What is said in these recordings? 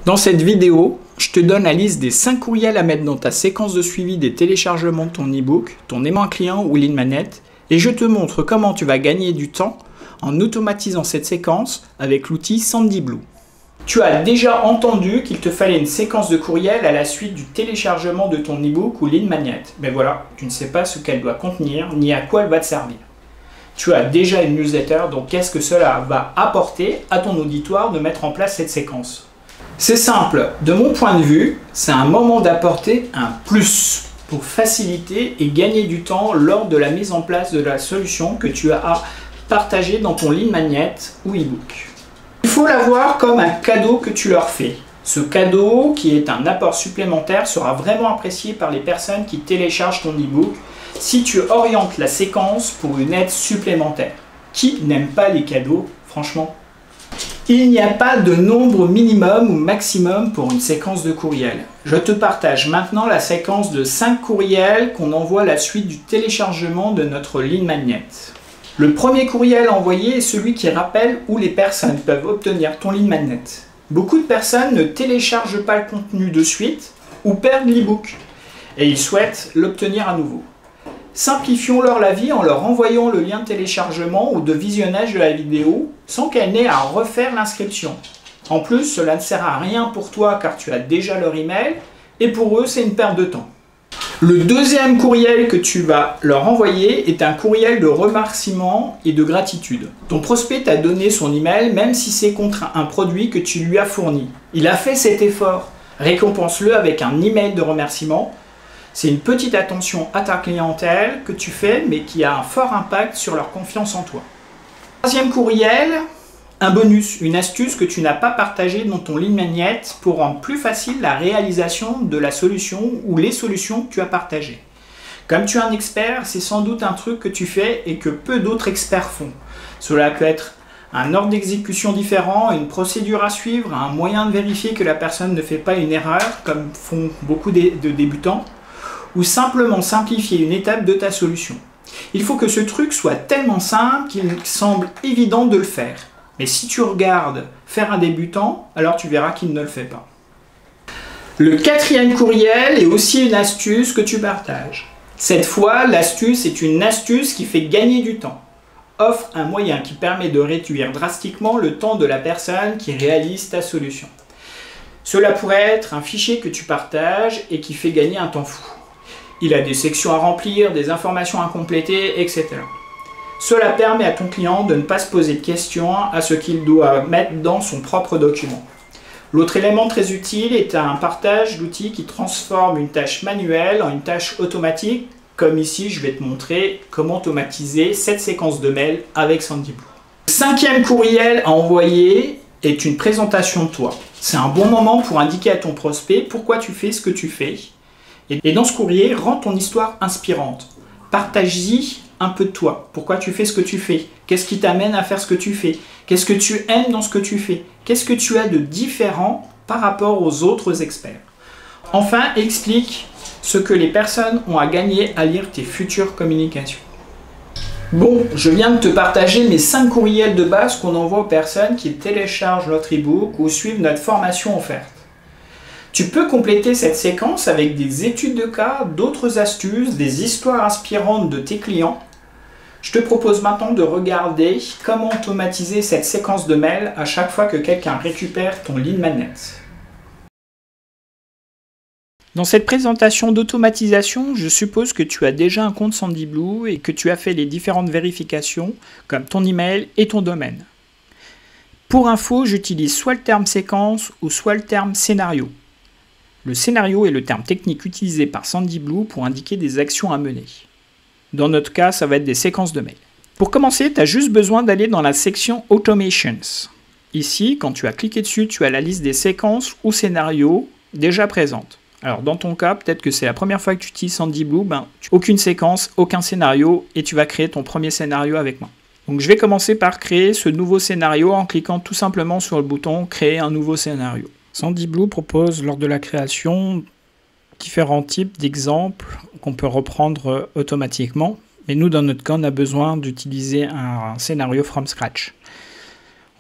Dans cette vidéo, je te donne la liste des 5 courriels à mettre dans ta séquence de suivi des téléchargements de ton e-book, ton aimant client ou lead magnet, et je te montre comment tu vas gagner du temps en automatisant cette séquence avec l'outil Sandyblue. Tu as déjà entendu qu'il te fallait une séquence de courriels à la suite du téléchargement de ton e-book ou lead magnet. Mais voilà, tu ne sais pas ce qu'elle doit contenir ni à quoi elle va te servir. Tu as déjà une newsletter, donc qu'est-ce que cela va apporter à ton auditoire de mettre en place cette séquence ? C'est simple, de mon point de vue, c'est un moment d'apporter un plus pour faciliter et gagner du temps lors de la mise en place de la solution que tu as partagée dans ton lead magnet ou e-book. Il faut la voir comme un cadeau que tu leur fais. Ce cadeau, qui est un apport supplémentaire, sera vraiment apprécié par les personnes qui téléchargent ton e-book si tu orientes la séquence pour une aide supplémentaire. Qui n'aime pas les cadeaux, franchement ? Il n'y a pas de nombre minimum ou maximum pour une séquence de courriels. Je te partage maintenant la séquence de 5 courriels qu'on envoie à la suite du téléchargement de notre lead magnet. Le premier courriel envoyé est celui qui rappelle où les personnes peuvent obtenir ton lead magnet. Beaucoup de personnes ne téléchargent pas le contenu de suite ou perdent l'e-book et ils souhaitent l'obtenir à nouveau. Simplifions-leur la vie en leur envoyant le lien de téléchargement ou de visionnage de la vidéo sans qu'elle n'ait à refaire l'inscription. En plus, cela ne sert à rien pour toi car tu as déjà leur email et pour eux, c'est une perte de temps. Le deuxième courriel que tu vas leur envoyer est un courriel de remerciement et de gratitude. Ton prospect t'a donné son email même si c'est contre un produit que tu lui as fourni. Il a fait cet effort. Récompense-le avec un email de remerciement. C'est une petite attention à ta clientèle que tu fais, mais qui a un fort impact sur leur confiance en toi. Troisième courriel, un bonus, une astuce que tu n'as pas partagée dans ton lead magnet pour rendre plus facile la réalisation de la solution ou les solutions que tu as partagées. Comme tu es un expert, c'est sans doute un truc que tu fais et que peu d'autres experts font. Cela peut être un ordre d'exécution différent, une procédure à suivre, un moyen de vérifier que la personne ne fait pas une erreur, comme font beaucoup de débutants, ou simplement simplifier une étape de ta solution. Il faut que ce truc soit tellement simple qu'il semble évident de le faire. Mais si tu regardes faire un débutant, alors tu verras qu'il ne le fait pas. Le quatrième courriel est aussi une astuce que tu partages. Cette fois, l'astuce est une astuce qui fait gagner du temps. Offre un moyen qui permet de réduire drastiquement le temps de la personne qui réalise ta solution. Cela pourrait être un fichier que tu partages et qui fait gagner un temps fou. Il a des sections à remplir, des informations à compléter, etc. Cela permet à ton client de ne pas se poser de questions à ce qu'il doit mettre dans son propre document. L'autre élément très utile est un partage d'outils qui transforme une tâche manuelle en une tâche automatique, comme ici je vais te montrer comment automatiser cette séquence de mails avec Sandyblue. Le cinquième courriel à envoyer est une présentation de toi. C'est un bon moment pour indiquer à ton prospect pourquoi tu fais ce que tu fais. Et dans ce courrier, rends ton histoire inspirante. Partage-y un peu de toi. Pourquoi tu fais ce que tu fais? Qu'est-ce qui t'amène à faire ce que tu fais? Qu'est-ce que tu aimes dans ce que tu fais? Qu'est-ce que tu as de différent par rapport aux autres experts? Enfin, explique ce que les personnes ont à gagner à lire tes futures communications. Bon, je viens de te partager mes 5 courriels de base qu'on envoie aux personnes qui téléchargent notre e-book ou suivent notre formation offerte. Tu peux compléter cette séquence avec des études de cas, d'autres astuces, des histoires inspirantes de tes clients. Je te propose maintenant de regarder comment automatiser cette séquence de mails à chaque fois que quelqu'un récupère ton lead magnet. Dans cette présentation d'automatisation, je suppose que tu as déjà un compte Sandyblue et que tu as fait les différentes vérifications comme ton email et ton domaine. Pour info, j'utilise soit le terme séquence ou soit le terme scénario. Le scénario est le terme technique utilisé par Sandyblue pour indiquer des actions à mener. Dans notre cas, ça va être des séquences de mails. Pour commencer, tu as juste besoin d'aller dans la section Automations. Ici, quand tu as cliqué dessus, tu as la liste des séquences ou scénarios déjà présentes. Alors dans ton cas, peut-être que c'est la première fois que tu utilises Sandyblue, aucune séquence, aucun scénario, et tu vas créer ton premier scénario avec moi. Donc je vais commencer par créer ce nouveau scénario en cliquant tout simplement sur le bouton « Créer un nouveau scénario ». Sandyblue propose lors de la création différents types d'exemples qu'on peut reprendre automatiquement. Mais nous, dans notre cas, on a besoin d'utiliser un scénario from scratch.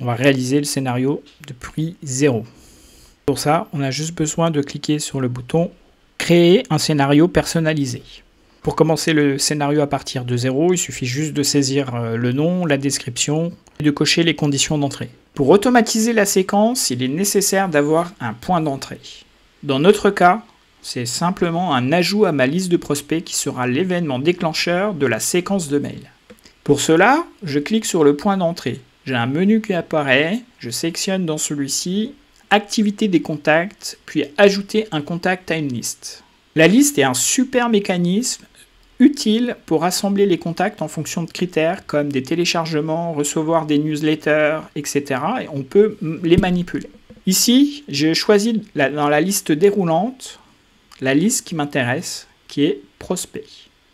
On va réaliser le scénario depuis zéro. Pour ça, on a juste besoin de cliquer sur le bouton « Créer un scénario personnalisé ». Pour commencer le scénario à partir de 0, il suffit juste de saisir le nom, la description et de cocher les conditions d'entrée. Pour automatiser la séquence, il est nécessaire d'avoir un point d'entrée. Dans notre cas, c'est simplement un ajout à ma liste de prospects qui sera l'événement déclencheur de la séquence de mail. Pour cela, je clique sur le point d'entrée. J'ai un menu qui apparaît, je sélectionne dans celui-ci « Activité des contacts », puis « Ajouter un contact à une liste ». La liste est un super mécanisme utile pour rassembler les contacts en fonction de critères comme des téléchargements, recevoir des newsletters, etc. Et on peut les manipuler. Ici, j'ai choisi dans la liste déroulante la liste qui m'intéresse, qui est prospect.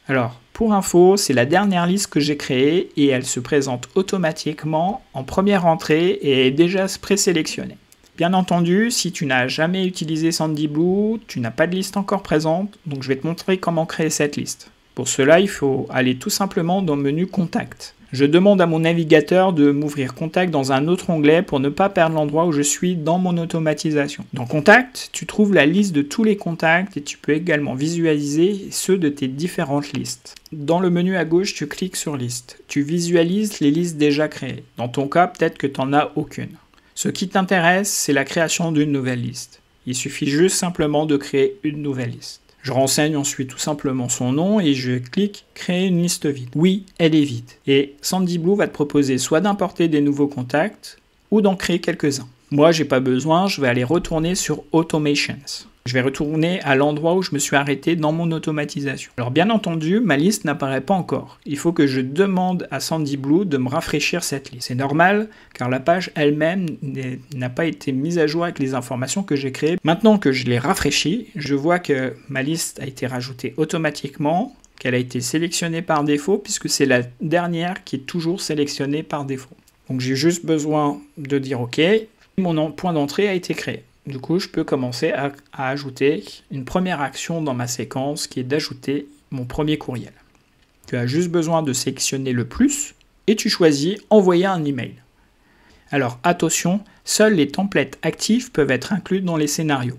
Alors, pour info, c'est la dernière liste que j'ai créée et elle se présente automatiquement en première entrée et est déjà présélectionnée. Bien entendu, si tu n'as jamais utilisé Sandyblue, tu n'as pas de liste encore présente, donc je vais te montrer comment créer cette liste. Pour cela, il faut aller tout simplement dans le menu Contact. Je demande à mon navigateur de m'ouvrir Contact dans un autre onglet pour ne pas perdre l'endroit où je suis dans mon automatisation. Dans Contact, tu trouves la liste de tous les contacts et tu peux également visualiser ceux de tes différentes listes. Dans le menu à gauche, tu cliques sur Liste. Tu visualises les listes déjà créées. Dans ton cas, peut-être que tu n'en as aucune. Ce qui t'intéresse, c'est la création d'une nouvelle liste. Il suffit juste simplement de créer une nouvelle liste. Je renseigne ensuite tout simplement son nom et je clique « Créer une liste vide ». Oui, elle est vide. Et Sandyblue va te proposer soit d'importer des nouveaux contacts ou d'en créer quelques-uns. Moi, j'ai pas besoin, je vais aller retourner sur Automations. Je vais retourner à l'endroit où je me suis arrêté dans mon automatisation. Alors bien entendu, ma liste n'apparaît pas encore. Il faut que je demande à Sandyblue de me rafraîchir cette liste. C'est normal, car la page elle-même n'a pas été mise à jour avec les informations que j'ai créées. Maintenant que je l'ai rafraîchie, je vois que ma liste a été rajoutée automatiquement, qu'elle a été sélectionnée par défaut, puisque c'est la dernière qui est toujours sélectionnée par défaut. Donc j'ai juste besoin de dire OK, mon point d'entrée a été créé. Du coup, je peux commencer à ajouter une première action dans ma séquence qui est d'ajouter mon premier courriel. Tu as juste besoin de sélectionner le plus et tu choisis « Envoyer un email ». Alors attention, seuls les templates actifs peuvent être inclus dans les scénarios.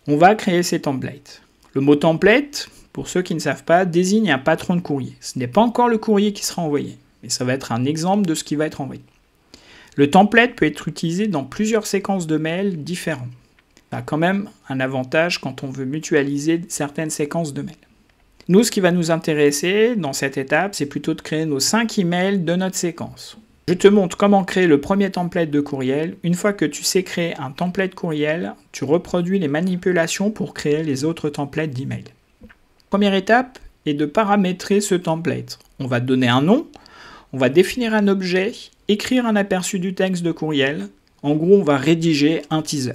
On va créer ces templates. Le mot template, pour ceux qui ne savent pas, désigne un patron de courrier. Ce n'est pas encore le courrier qui sera envoyé, mais ça va être un exemple de ce qui va être envoyé. Le template peut être utilisé dans plusieurs séquences de mails différentes. Ça a quand même un avantage quand on veut mutualiser certaines séquences de mails. Nous, ce qui va nous intéresser dans cette étape, c'est plutôt de créer nos 5 emails de notre séquence. Je te montre comment créer le premier template de courriel. Une fois que tu sais créer un template courriel, tu reproduis les manipulations pour créer les autres templates d'email. Première étape est de paramétrer ce template. On va donner un nom, on va définir un objet, écrire un aperçu du texte de courriel. En gros, on va rédiger un teaser.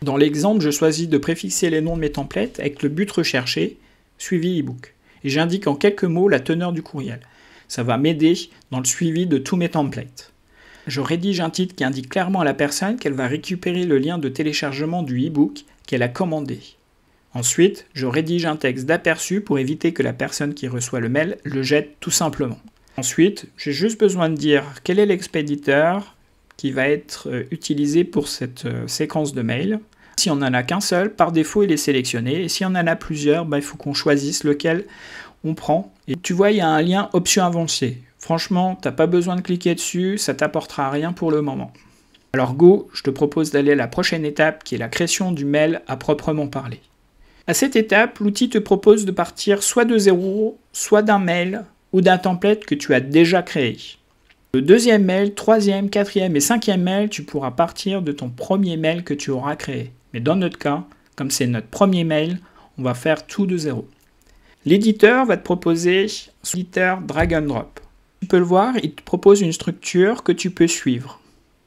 Dans l'exemple, je choisis de préfixer les noms de mes templates avec le but recherché, suivi ebook. Et j'indique en quelques mots la teneur du courriel. Ça va m'aider dans le suivi de tous mes templates. Je rédige un titre qui indique clairement à la personne qu'elle va récupérer le lien de téléchargement du ebook qu'elle a commandé. Ensuite, je rédige un texte d'aperçu pour éviter que la personne qui reçoit le mail le jette tout simplement. Ensuite, j'ai juste besoin de dire quel est l'expéditeur qui va être utilisé pour cette séquence de mail. Si on n'en a qu'un seul, par défaut, il est sélectionné. Et si on en a plusieurs, il faut qu'on choisisse lequel on prend. Et tu vois, il y a un lien option avancée. Franchement, tu n'as pas besoin de cliquer dessus, ça t'apportera rien pour le moment. Alors go, je te propose d'aller à la prochaine étape qui est la création du mail à proprement parler. À cette étape, l'outil te propose de partir soit de zéro, soit d'un mail ou d'un template que tu as déjà créé. Le deuxième mail, troisième, quatrième et cinquième mail, tu pourras partir de ton premier mail que tu auras créé. Mais dans notre cas, comme c'est notre premier mail, on va faire tout de zéro. L'éditeur va te proposer l'éditeur drag and drop. Tu peux le voir, il te propose une structure que tu peux suivre.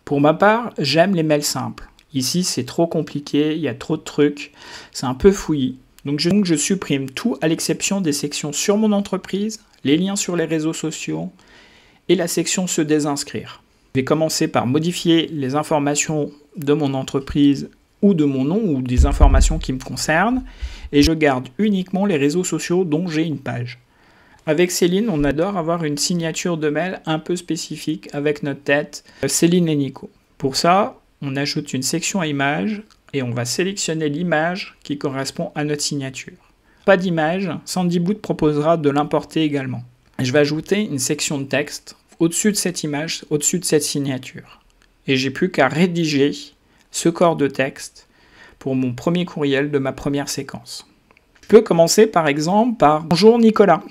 Pour ma part, j'aime les mails simples. Ici, c'est trop compliqué, il y a trop de trucs, c'est un peu fouillis. Donc je supprime tout à l'exception des sections sur mon entreprise, les liens sur les réseaux sociaux et la section se désinscrire. Je vais commencer par modifier les informations de mon entreprise ou de mon nom ou des informations qui me concernent et je garde uniquement les réseaux sociaux dont j'ai une page. Avec Céline, on adore avoir une signature de mail un peu spécifique avec notre tête Céline et Nico. Pour ça, on ajoute une section à images, et on va sélectionner l'image qui correspond à notre signature. Pas d'image, SandyBoot proposera de l'importer également. Je vais ajouter une section de texte au-dessus de cette image, au-dessus de cette signature. Et j'ai plus qu'à rédiger ce corps de texte pour mon premier courriel de ma première séquence. Je peux commencer par exemple par « Bonjour Nicolas ».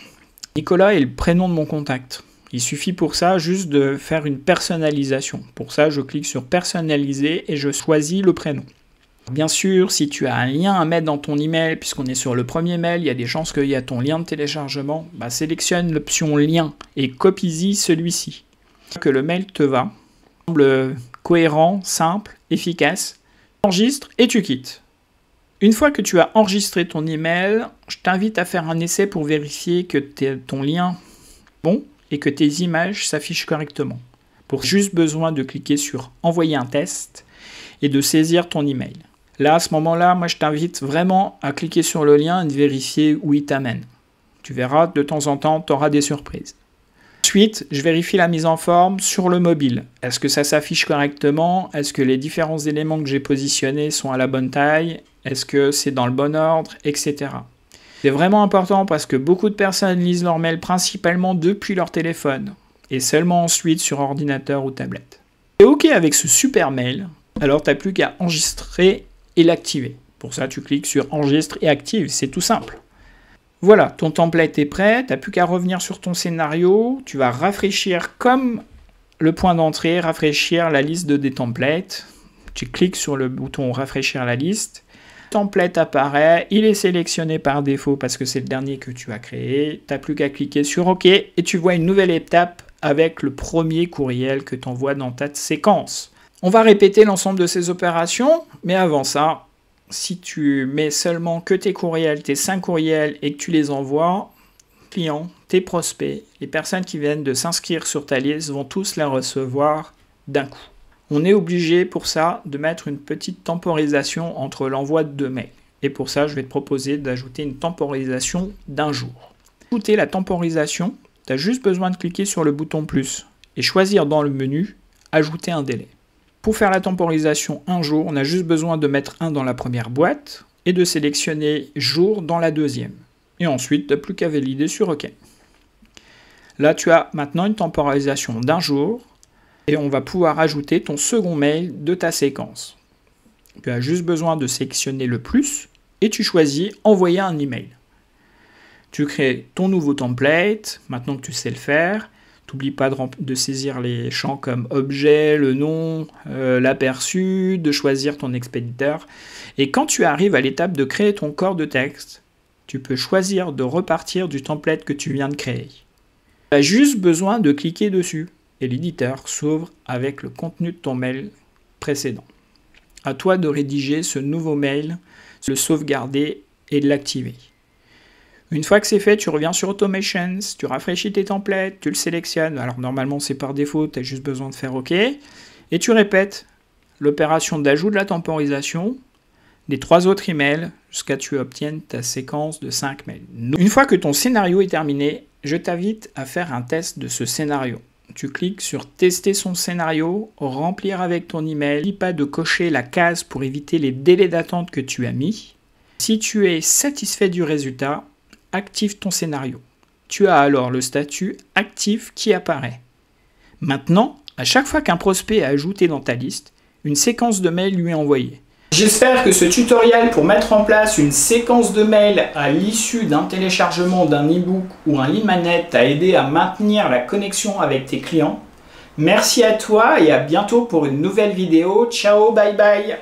Nicolas est le prénom de mon contact. Il suffit pour ça juste de faire une personnalisation. Pour ça, je clique sur « Personnaliser » et je choisis le prénom. Bien sûr, si tu as un lien à mettre dans ton email, puisqu'on est sur le premier mail, il y a des chances qu'il y a ton lien de téléchargement, sélectionne l'option lien et copie-y celui-ci. Que le mail te va, semble cohérent, simple, efficace, enregistre et tu quittes. Une fois que tu as enregistré ton email, je t'invite à faire un essai pour vérifier que ton lien est bon et que tes images s'affichent correctement. Pour juste besoin de cliquer sur envoyer un test et de saisir ton email. Là, à ce moment-là, moi je t'invite vraiment à cliquer sur le lien et de vérifier où il t'amène. Tu verras, de temps en temps, tu auras des surprises. Ensuite, je vérifie la mise en forme sur le mobile. Est-ce que ça s'affiche correctement? Est-ce que les différents éléments que j'ai positionnés sont à la bonne taille? Est-ce que c'est dans le bon ordre? Etc. C'est vraiment important parce que beaucoup de personnes lisent leur mail principalement depuis leur téléphone et seulement ensuite sur ordinateur ou tablette. Tu es OK avec ce super mail, alors tu n'as plus qu'à enregistrer et l'activer. Pour ça, tu cliques sur enregistre et active, c'est tout simple. Voilà, ton template est prêt, tu n'as plus qu'à revenir sur ton scénario, tu vas rafraîchir comme le point d'entrée, rafraîchir la liste des templates. Tu cliques sur le bouton rafraîchir la liste. Le template apparaît, il est sélectionné par défaut parce que c'est le dernier que tu as créé. Tu n'as plus qu'à cliquer sur OK et tu vois une nouvelle étape avec le premier courriel que tu envoies dans ta séquence. On va répéter l'ensemble de ces opérations, mais avant ça, si tu mets seulement que tes courriels, tes 5 courriels, et que tu les envoies, tes clients, tes prospects, les personnes qui viennent de s'inscrire sur ta liste vont tous la recevoir d'un coup. On est obligé pour ça de mettre une petite temporisation entre l'envoi de 2 mails. Et pour ça, je vais te proposer d'ajouter une temporisation d'1 jour. Pour ajouter la temporisation, tu as juste besoin de cliquer sur le bouton plus et choisir dans le menu « Ajouter un délai ». Pour faire la temporisation 1 jour, on a juste besoin de mettre 1 dans la première boîte et de sélectionner jour dans la deuxième. Et ensuite, tu n'as plus qu'à valider sur OK. Là, tu as maintenant une temporisation d'1 jour et on va pouvoir ajouter ton second mail de ta séquence. Tu as juste besoin de sélectionner le plus et tu choisis envoyer un email. Tu crées ton nouveau template, maintenant que tu sais le faire. N'oublie pas de saisir les champs comme objet, le nom, l'aperçu, de choisir ton expéditeur. Et quand tu arrives à l'étape de créer ton corps de texte, tu peux choisir de repartir du template que tu viens de créer. Tu as juste besoin de cliquer dessus et l'éditeur s'ouvre avec le contenu de ton mail précédent. À toi de rédiger ce nouveau mail, le sauvegarder et de l'activer. Une fois que c'est fait, tu reviens sur Automations, tu rafraîchis tes templates, tu le sélectionnes. Alors normalement c'est par défaut, tu as juste besoin de faire OK. Et tu répètes l'opération d'ajout de la temporisation des 3 autres emails jusqu'à ce que tu obtiennes ta séquence de 5 mails. Une fois que ton scénario est terminé, je t'invite à faire un test de ce scénario. Tu cliques sur tester son scénario, remplir avec ton email. N'oublie pas de cocher la case pour éviter les délais d'attente que tu as mis. Si tu es satisfait du résultat, active ton scénario. Tu as alors le statut actif qui apparaît. Maintenant, à chaque fois qu'un prospect est ajouté dans ta liste, une séquence de mails lui est envoyée. J'espère que ce tutoriel pour mettre en place une séquence de mails à l'issue d'un téléchargement d'un e-book ou un lead magnet t'a aidé à maintenir la connexion avec tes clients. Merci à toi et à bientôt pour une nouvelle vidéo. Ciao, bye bye.